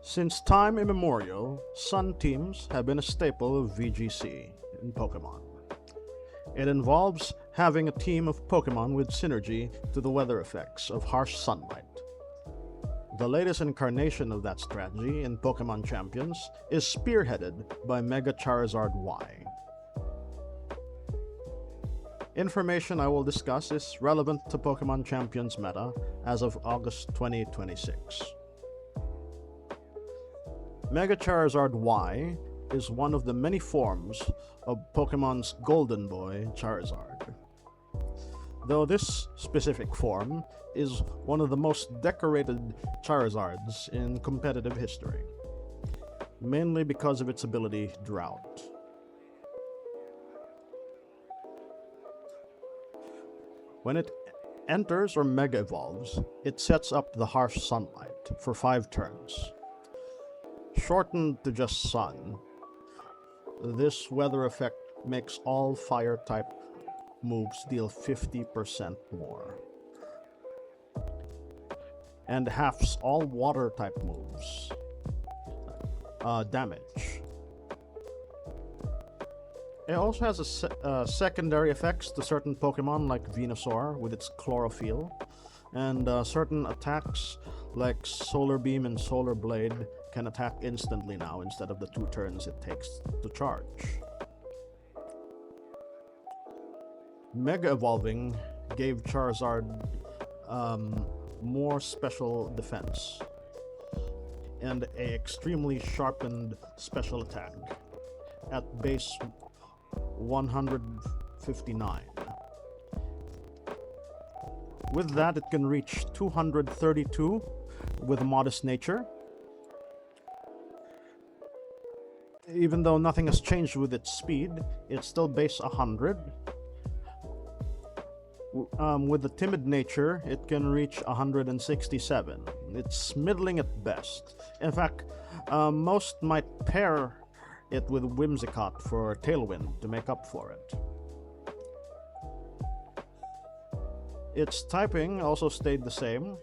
Since time immemorial, Sun teams have been a staple of VGC in Pokemon. It involves having a team of Pokemon with synergy to the weather effects of harsh sunlight. The latest incarnation of that strategy in Pokemon Champions is spearheaded by Mega Charizard Y. Information I will discuss is relevant to Pokemon Champions meta as of August 2026. Mega Charizard Y is one of the many forms of Pokemon's Golden Boy Charizard. Though this specific form is one of the most decorated Charizards in competitive history, mainly because of its ability Drought. When it enters or Mega Evolves, it sets up the harsh sunlight for 5 turns. Shortened to just sun, this weather effect makes all fire type moves deal 50% more, and halves all water type moves damage. It also has secondary effects to certain Pokemon like Venusaur with its chlorophyll, and certain attacks like Solar Beam and Solar Blade can attack instantly now instead of the 2 turns it takes to charge. Mega Evolving gave Charizard more special defense and a extremely sharpened special attack at base 159. With that, it can reach 232 with a modest nature. Even though nothing has changed with its speed, it's still base 100. With the timid nature, it can reach 167. It's middling at best. In fact, most might pair it with Whimsicott for Tailwind to make up for it. Its typing also stayed the same,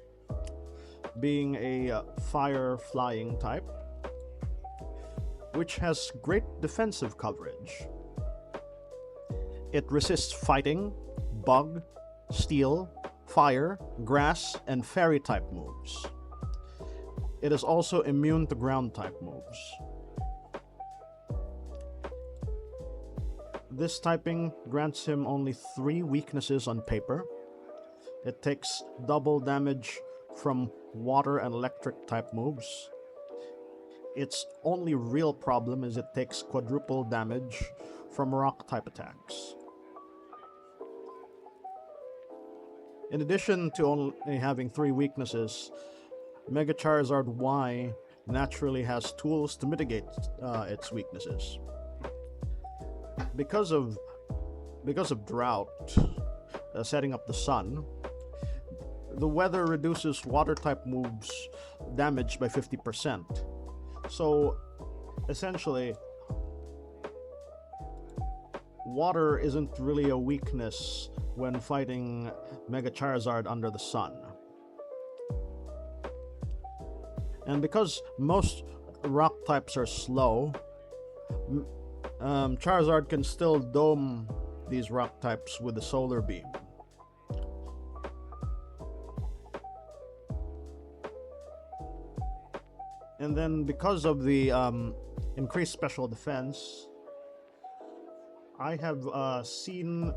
being a fire flying type, which has great defensive coverage. It resists fighting, bug, steel, fire, grass, and fairy type moves. It is also immune to ground type moves. This typing grants him only 3 weaknesses on paper. It takes double damage from water and electric type moves. Its only real problem is it takes quadruple damage from rock type attacks. In addition to only having 3 weaknesses, Mega Charizard Y naturally has tools to mitigate its weaknesses. Because of drought setting up the sun, the weather reduces water type moves damage by 50%. So essentially, water isn't really a weakness when fighting Mega Charizard under the sun. And because most rock types are slow, Charizard can still dome these rock types with the Solar Beam. And then because of the increased special defense, I have seen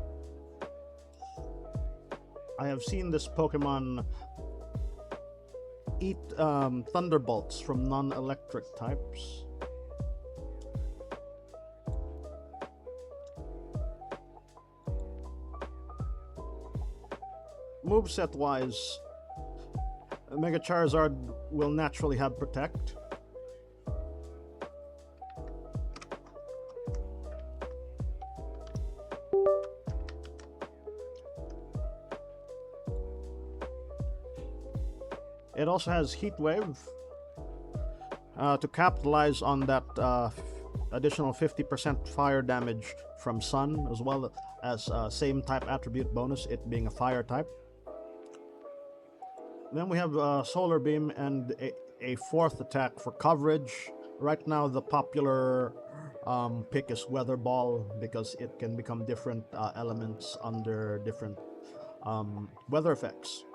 this Pokemon eat thunderbolts from non-electric types. Moveset wise, Mega Charizard will naturally have Protect. It also has Heat Wave to capitalize on that additional 50% fire damage from Sun, as well as same type attribute bonus, it being a fire type. Then we have Solar Beam and a fourth attack for coverage. Right now, the popular pick is Weather Ball because it can become different elements under different weather effects.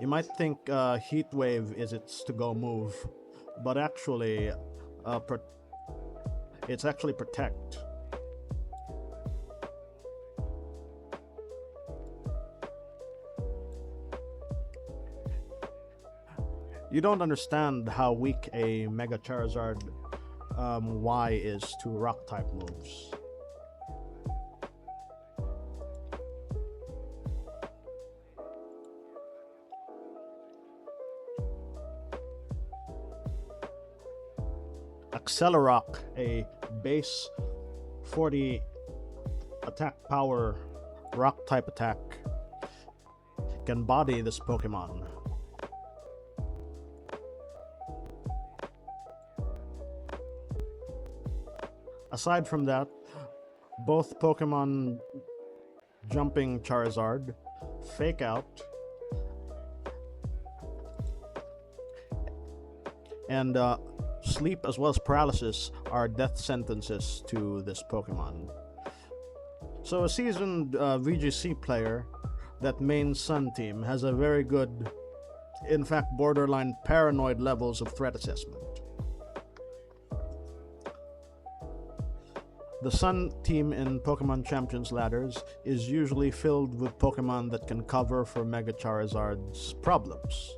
You might think Heat Wave is its to-go move, but actually, it's actually Protect. You don't understand how weak a Mega Charizard Y is to Rock-type moves. Accelerock, a base 40 attack power Rock-type attack, can body this Pokemon. Aside from that, both Pokemon jumping Charizard, Fake Out, and Sleep as well as Paralysis are death sentences to this Pokemon. So a seasoned VGC player that main Sun team has a very good, in fact borderline paranoid levels of threat assessment. The Sun team in Pokemon Champions Ladders is usually filled with Pokemon that can cover for Mega Charizard's problems.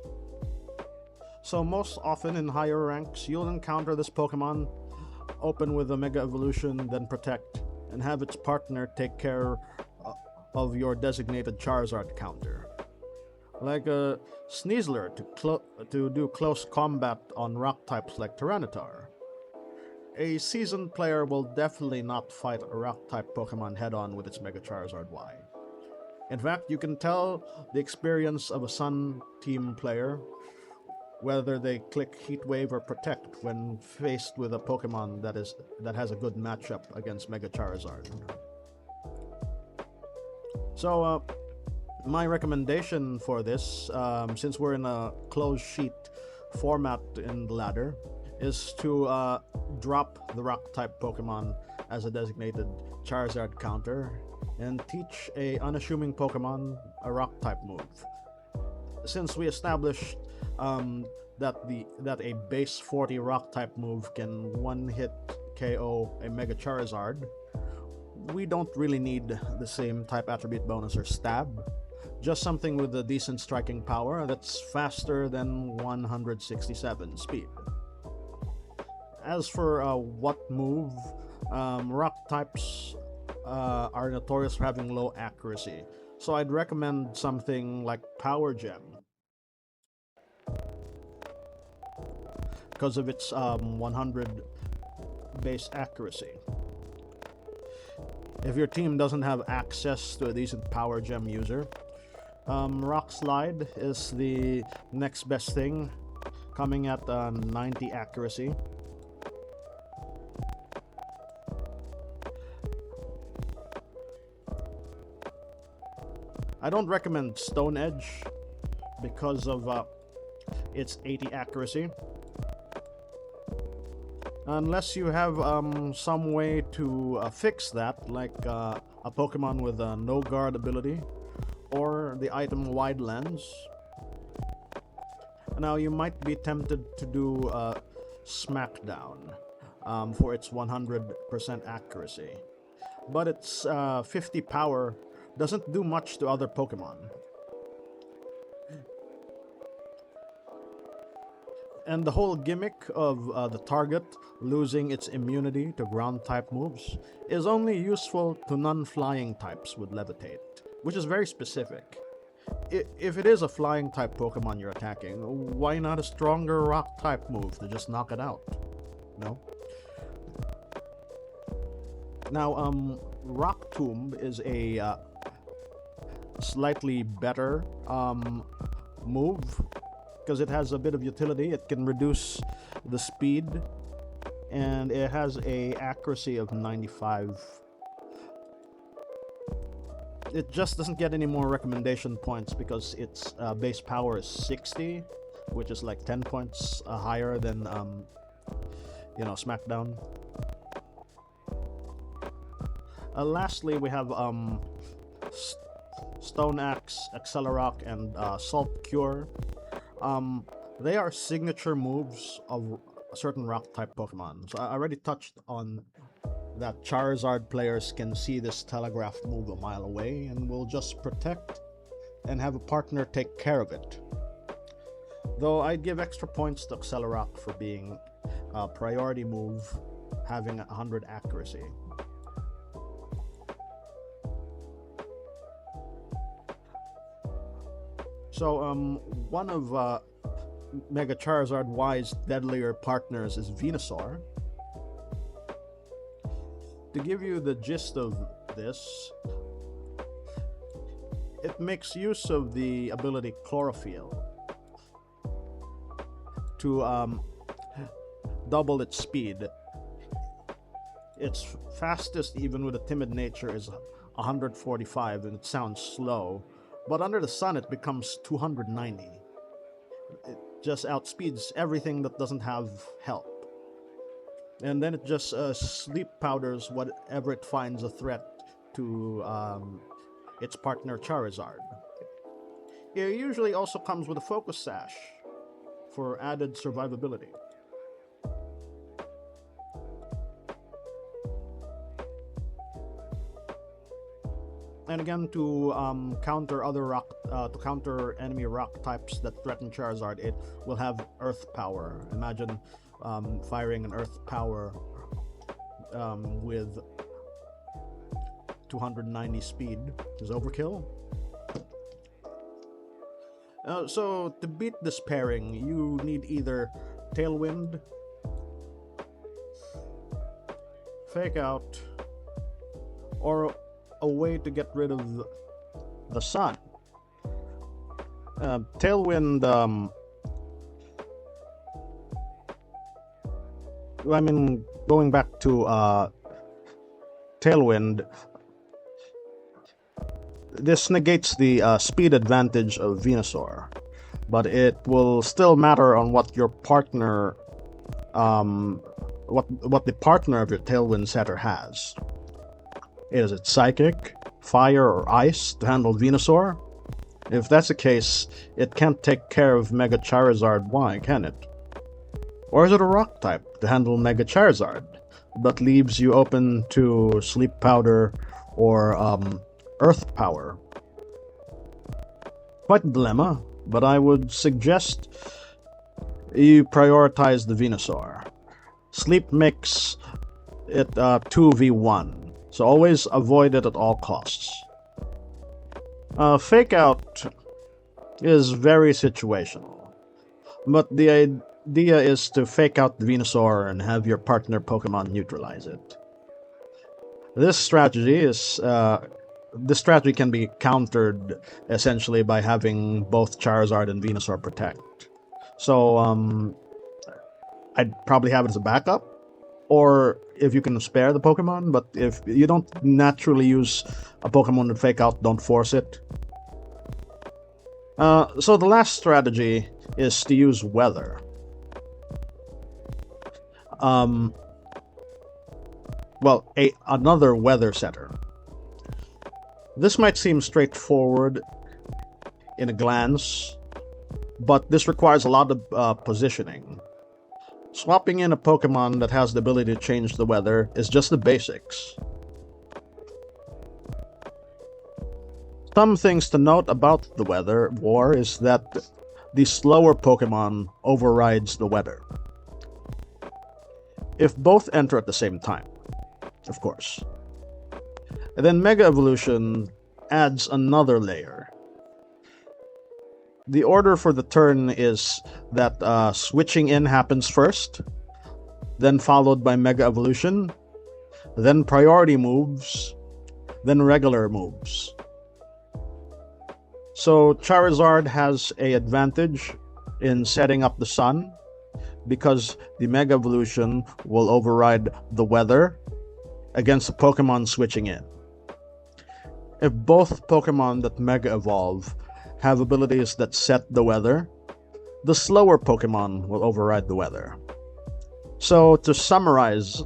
So most often in higher ranks, you'll encounter this Pokemon, open with a Mega Evolution, then Protect, and have its partner take care of your designated Charizard counter. Like a Sneasler to do close combat on rock types like Tyranitar. A seasoned player will definitely not fight a rock-type Pokemon head-on with its Mega Charizard Y. In fact, you can tell the experience of a Sun team player whether they click Heat Wave or Protect when faced with a Pokemon that has a good matchup against Mega Charizard. So, my recommendation for this, since we're in a closed sheet format in the ladder, is to drop the Rock-type Pokemon as a designated Charizard counter and teach a unassuming Pokemon a Rock-type move. Since we established that a base 40 Rock-type move can one-hit KO a Mega Charizard, we don't really need the same type attribute bonus or stab. Just something with a decent striking power that's faster than 167 speed. As for what move, rock types are notorious for having low accuracy, so I'd recommend something like Power Gem because of its 100 base accuracy. If your team doesn't have access to a decent Power Gem user, Rock Slide is the next best thing, coming at 90 accuracy. I don't recommend Stone Edge because of its 80 accuracy. Unless you have some way to fix that, like a Pokemon with a no guard ability or the item Wide Lens. Now you might be tempted to do Smackdown for its 100% accuracy, but its 50 power doesn't do much to other Pokemon. And the whole gimmick of the target losing its immunity to ground-type moves is only useful to non-flying types with Levitate, which is very specific. If it is a flying-type Pokemon you're attacking, why not a stronger rock-type move to just knock it out? No? Now, Rock Tomb is a slightly better move because it has a bit of utility. It can reduce the speed and it has a accuracy of 95. it just doesn't get any more recommendation points because its base power is 60, which is like 10 points higher than SmackDown. Lastly, we have Stone Axe, Accelerock, and Salt Cure. They are signature moves of certain rock-type Pokemon. So I already touched on that Charizard players can see this telegraph move a mile away and will just protect and have a partner take care of it. Though I'd give extra points to Accelerock for being a priority move, having 100 accuracy. So one of Mega Charizard Y's deadlier partners is Venusaur. To give you the gist of this, it makes use of the ability Chlorophyll to double its speed. Its fastest, even with a timid nature, is 145, and it sounds slow. But under the sun, it becomes 290. It just outspeeds everything that doesn't have help. And then it just sleep powders whatever it finds a threat to its partner Charizard. It usually also comes with a Focus Sash for added survivability. And again, to counter enemy rock types that threaten Charizard, it will have Earth Power. Imagine firing an Earth Power with 290 speed is overkill. So to beat this pairing, you need either Tailwind, Fake Out, or a way to get rid of the sun. Tailwind, going back to Tailwind, this negates the speed advantage of Venusaur, but it will still matter on what your partner, what the partner of your Tailwind setter has. Is it Psychic, Fire, or Ice to handle Venusaur? If that's the case, it can't take care of Mega Charizard Y, can it? Or is it a Rock type to handle Mega Charizard, but leaves you open to Sleep Powder or Earth Power? Quite a dilemma, but I would suggest you prioritize the Venusaur. Sleep makes it 2v1. So always avoid it at all costs. Fake Out is very situational, but the idea is to fake out the Venusaur and have your partner Pokemon neutralize it. This strategy can be countered essentially by having both Charizard and Venusaur protect. So I'd probably have it as a backup, or if you can spare the Pokemon, but if you don't naturally use a Pokemon with Fake Out, don't force it. So the last strategy is to use Weather. Another Weather setter. This might seem straightforward in a glance, but this requires a lot of positioning. Swapping in a Pokemon that has the ability to change the weather is just the basics. Some things to note about the weather war is that the slower Pokemon overrides the weather. If both enter at the same time, of course. And then Mega Evolution adds another layer. The order for the turn is that switching in happens first, then followed by Mega Evolution, then priority moves, then regular moves. So Charizard has an advantage in setting up the sun because the Mega Evolution will override the weather against the Pokemon switching in. If both Pokemon that Mega Evolve have abilities that set the weather, the slower Pokemon will override the weather. So, to summarize,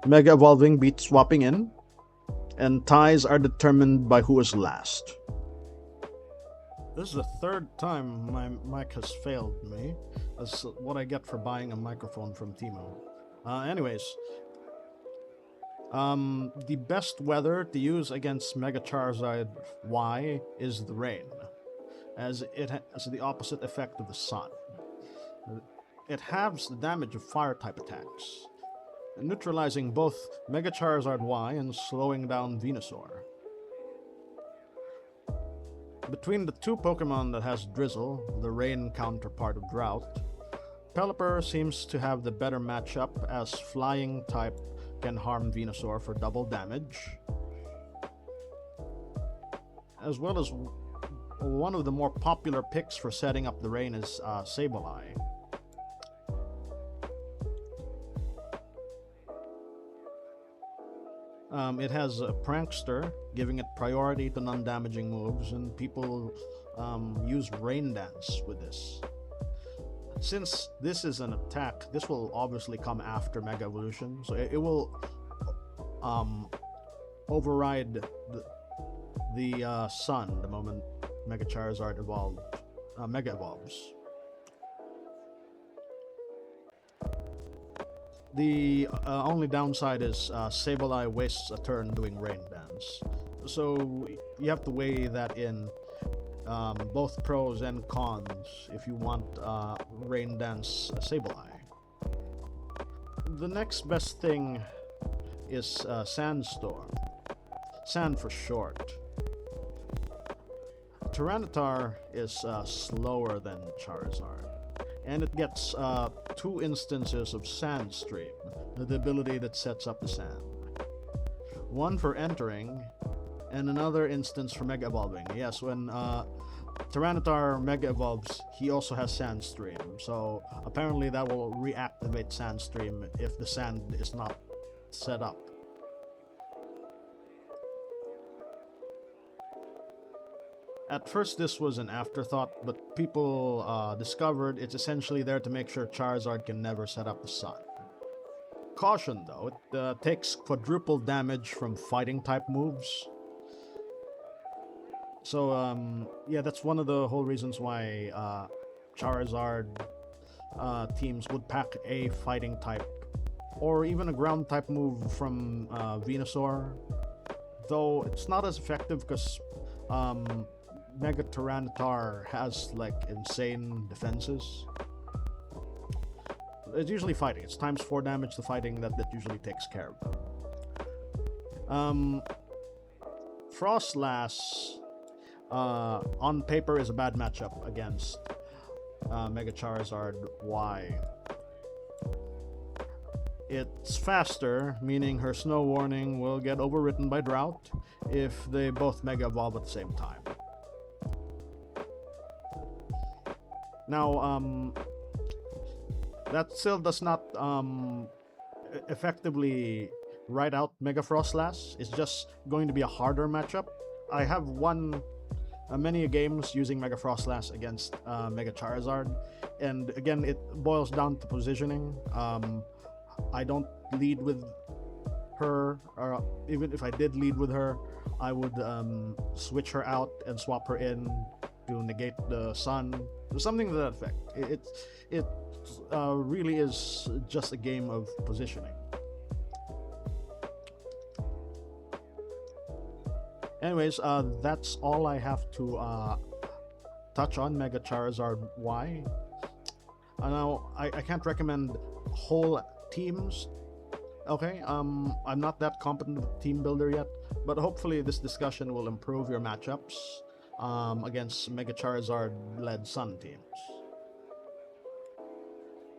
Mega Evolving beats swapping in, and ties are determined by who is last. This is the third time my mic has failed me. That's what I get for buying a microphone from Timo. Anyways, the best weather to use against Mega Charizard Y is the rain, as it has the opposite effect of the sun. It halves the damage of fire-type attacks, neutralizing both Mega Charizard Y and slowing down Venusaur. Between the two Pokemon that has Drizzle, the rain counterpart of Drought, Pelipper seems to have the better matchup, as Flying type can harm Venusaur for double damage, as well as one of the more popular picks for setting up the rain is Sableye. It has a Prankster, giving it priority to non-damaging moves, and people use Rain Dance with this. Since this is an attack, this will obviously come after Mega Evolution, so it will override the Sun the moment Mega Charizard Mega Evolves. The only downside is Sableye wastes a turn doing Rain Dance, so you have to weigh that in, both pros and cons if you want Rain Dance Sableye. The next best thing is Sandstorm. Sand for short. Tyranitar is slower than Charizard, and it gets 2 instances of Sand Stream, the ability that sets up the sand. One for entering, and another instance for Mega Evolving. Yes, when Tyranitar Mega Evolves, he also has Sand Stream, so apparently that will reactivate Sand Stream if the sand is not set up. At first this was an afterthought, but people discovered it's essentially there to make sure Charizard can never set up the sun. Caution though, it takes quadruple damage from fighting type moves. So yeah, that's one of the whole reasons why Charizard teams would pack a fighting type or even a ground type move from Venusaur, though it's not as effective because Mega Tyranitar has like insane defenses. It's usually fighting. It's times 4 damage to fighting that usually takes care of. Frostlass on paper is a bad matchup against Mega Charizard Y. It's faster, meaning her Snow Warning will get overwritten by Drought if they both Mega Evolve at the same time. Now, that still does not effectively write out Mega Frostlass. It's just going to be a harder matchup. I have won many games using Mega Frostlass against Mega Charizard, and again, it boils down to positioning. I don't lead with her, or even if I did lead with her, I would switch her out and swap her in to negate the sun, something to that effect. It really is just a game of positioning. Anyways, that's all I have to touch on Mega Charizard Y. Now, I can't recommend whole teams. Okay, I'm not that competent with team builder yet, but hopefully this discussion will improve your matchups against Mega Charizard-led Sun teams.